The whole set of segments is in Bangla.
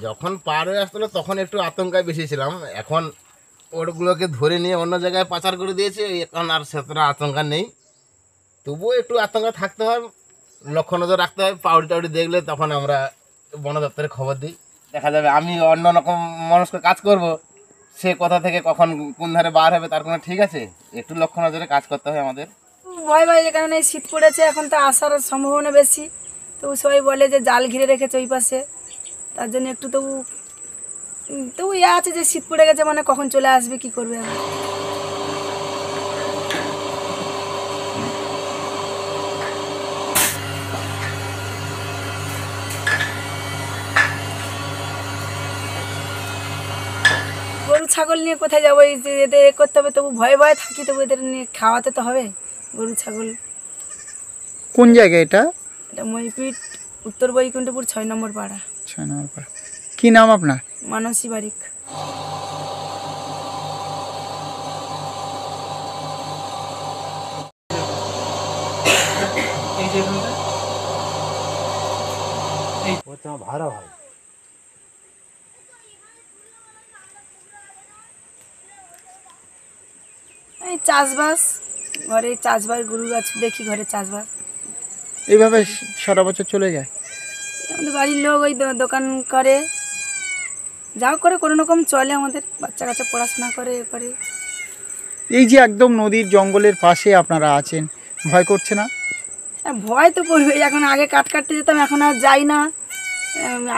যখন পার হয়ে আসতো তখন একটু আতঙ্কায় বেশি ছিলাম, এখন ওগুলোকে ধরে নিয়ে অন্য জায়গায় পাচার করে দিয়েছে, এখন আর সেতটা আতঙ্কা নেই। তবুও একটু আতঙ্ক থাকতে হয়, লক্ষ্য নজর রাখতে হয়। পাউডি টাউডি দেখলে তখন আমরা বন দপ্তরে খবর দিই। দেখা যাবে আমি অন্য রকম মানুষকে কাজ করব, সে কোথা থেকে কখন কোন ধারে বার হবে তার কোনো ঠিক আছে? একটু লক্ষ্য নজরে কাজ করতে হয় আমাদের। ভয় ভয়, কারণে শীত পড়েছে, এখন তো আসার সম্ভাবনা বেশি। তো সবাই বলে যে জাল ঘিরে রেখেছে ওই পাশে, তার জন্য একটু তবু ইয়ে আছে যে শীত পড়ে গেছে মানে কখন চলে আসবে, কি করবে এখন। গরু ছাগল নিয়ে কোথায় যাবো? এই যে এদের এ করতে হবে, তবু ভয়ে ভয়ে থাকি, তবু এদের নিয়ে খাওয়াতে তো হবে গরু ছাগল। কোন জায়গা এটা? এটা মইপিট, উত্তর বৈকুণ্ঠপুর 6 নম্বর পাড়া। 6 নম্বর পাড়া। কি নাম আপনার? মানসী বারিক। এই চাষবাস, ঘরে চাষবাস, গরু গাছ দেখি, ঘরে চাষবাস। এইভাবে সারা বছর চলে যায়? আমাদের বাড়ির লোক ওই দোকান করে, যাও করে কোনো রকম চলে, আমাদের বাচ্চা কাচ্চা পড়াশোনা করে এ করে। এই যে একদম নদীর জঙ্গলের পাশে আপনারা আছেন, ভয় করছে না? হ্যাঁ, ভয় তো করবেই। এখন আগে কাটতে যেতাম, এখন আর যাই না।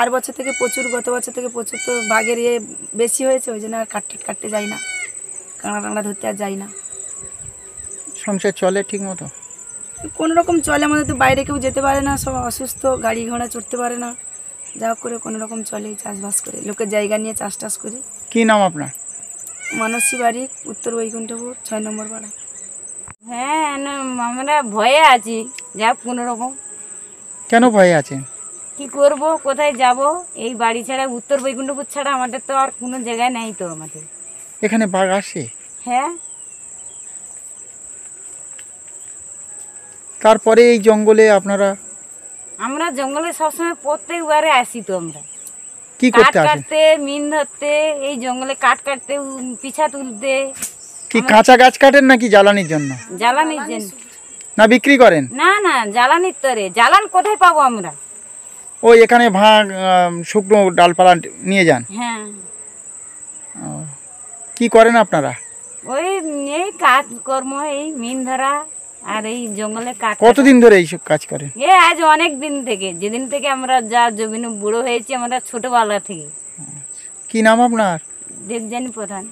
আর বছর থেকে প্রচুর, গত বছর থেকে প্রচুর তো বাঘের ইয়ে বেশি হয়েছে, ওই জন্য আর কাটতে যাই না, কাঁকড়া টাংড়া ধরতে আর যাই না। সংসার চলে ঠিক মতো? কোনো রকম চলে, আমাদের তো বাইরে কেউ যেতে পারে না, সব অসুস্থ, গাড়ি ঘোড়া চড়তে পারে না, যা করে কোনো রকম চলে, চাষবাস করে, লোকের জায়গা নিয়ে চাষ টাস করি। কি নাম আপনার? মানসী বারিক, উত্তর বৈকুণ্ঠপুর 6 নম্বর পাড়া। হ্যাঁ, আমরা ভয়ে আছি, যা কোনো রকম। কেন ভয়ে আছেন? কি করব, কোথায় যাব? এই বাড়ি ছাড়া, উত্তর বৈকুণ্ঠপুর ছাড়া আমাদের তো আর কোনো জায়গায় নেই তো আমাদের। এখানে বাঘ আসে? হ্যাঁ, তারপরে এই জঙ্গলে আপনারা আমরা জঙ্গলে সবসময় প্রত্যেকবারে আসি তো। আমরা কি কাঠ করতে আসেন? কাটতে, মিন ধরতে, এই জঙ্গলে কাঠ কাটতে, পিছা তুলতে। কি কাঁচা গাছ কাটেন নাকি জ্বালানির জন্য? জ্বালানির জন্য। না বিক্রি করেন? না না, জ্বালানির তরে। জ্বালান কোথায় পাবো আমরা? ওই এখানে ভাঙ শুকনো ডালপালা নিয়ে যান? হ্যাঁ। কি করেন আপনারা? ওই এই কাজকর্ম, এই মিন ধরা আর এই জঙ্গলে কাঠ। কতদিন ধরে এইসব কাজ করেন? আজ অনেক দিন থেকে, যেদিন থেকে আমরা যা জমিনে বুড়ো হয়েছি, আমরা ছোটবেলা থেকে। কি নাম আপনার? দেবযানী প্রধান।